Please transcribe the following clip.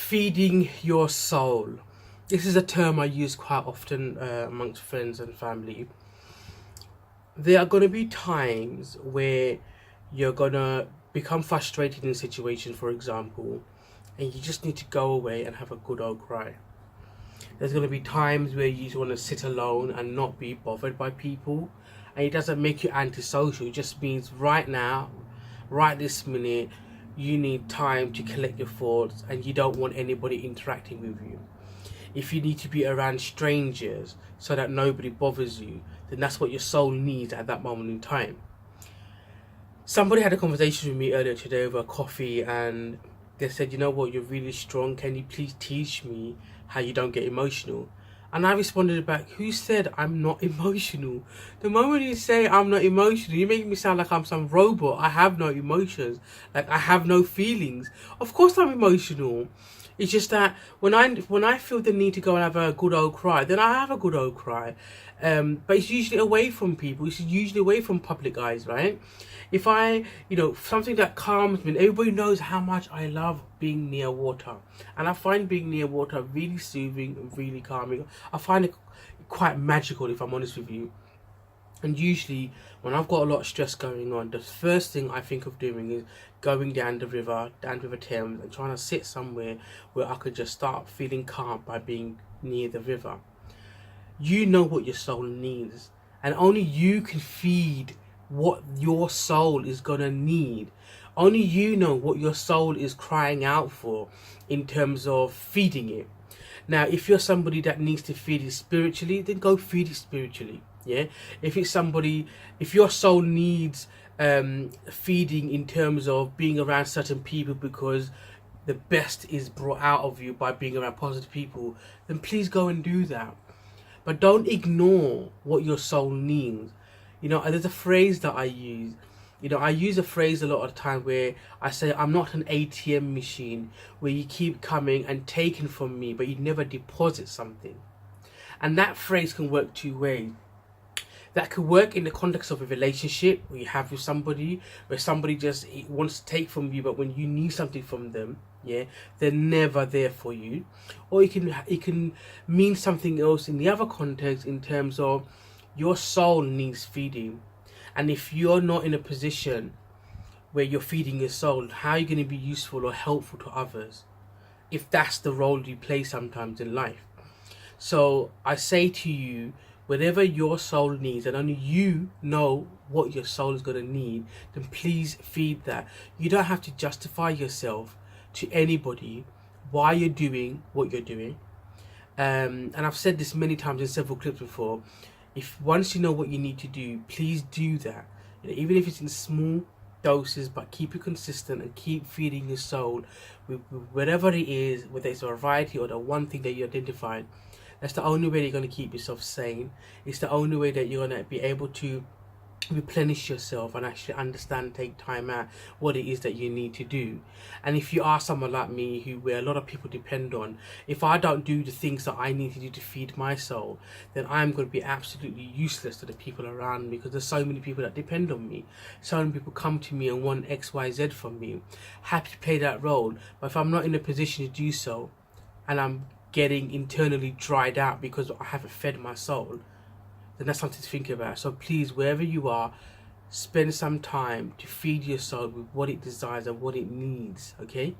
Feeding your soul. This is a term I use quite often amongst friends and family. There are going to be times where you're going to become frustrated in a situation, for example, and you just need to go away and have a good old cry. There's going to be times where you just want to sit alone and not be bothered by people, and it doesn't make you antisocial. It just means right now, right this minute, you need time to collect your thoughts and you don't want anybody interacting with you. If you need to be around strangers so that nobody bothers you, then that's what your soul needs at that moment in time. Somebody had a conversation with me earlier today over coffee, and they said, you know what, you're really strong. Can you please teach me how you don't get emotional? And I responded back, who said I'm not emotional? The moment you say I'm not emotional, you make me sound like I'm some robot. I have no emotions. Like, I have no feelings. Of course I'm emotional. It's just that when I feel the need to go and have a good old cry, then I have a good old cry. But it's usually away from people. It's usually away from public eyes, right? If something that calms me, everybody knows how much I love being near water. And I find being near water really soothing and really calming. I find it quite magical, if I'm honest with you. And usually, when I've got a lot of stress going on, the first thing I think of doing is going down the River Thames, and trying to sit somewhere where I could just start feeling calm by being near the river. You know what your soul needs, and only you can feed what your soul is gonna need. Only you know what your soul is crying out for in terms of feeding it. Now, if you're somebody that needs to feed it spiritually, then go feed it spiritually. Yeah. If your soul needs feeding in terms of being around certain people because the best is brought out of you by being around positive people, then please go and do that. But don't ignore what your soul needs. There's a phrase that I use. I use a phrase a lot of the time where I say, I'm not an ATM machine where you keep coming and taking from me, but you never deposit something. And that phrase can work two ways. That could work in the context of a relationship where you have with somebody, where somebody just wants to take from you, but when you need something from them, yeah, they're never there for you. Or it can mean something else in the other context, in terms of your soul needs feeding. And if you're not in a position where you're feeding your soul, how are you going to be useful or helpful to others if that's the role you play sometimes in life? So I say to you, whatever your soul needs, and only you know what your soul is going to need, then please feed that. You don't have to justify yourself to anybody why you're doing what you're doing. And I've said this many times in several clips before. If once you know what you need to do, please do that. Even if it's in small doses, but keep it consistent and keep feeding your soul with whatever it is, whether it's a variety or the one thing that you identified. That's the only way you're going to keep yourself sane. It's the only way that you're going to be able to replenish yourself and actually understand, take time out what it is that you need to do. And if you are someone like me, where a lot of people depend on, if I don't do the things that I need to do to feed my soul, then I'm going to be absolutely useless to the people around me, because there's so many people that depend on me. So many people come to me and want XYZ from me. Happy to play that role, but if I'm not in a position to do so, and I'm getting internally dried out because I haven't fed my soul, then that's something to think about. So please, wherever you are, spend some time to feed your soul with what it desires and what it needs, okay?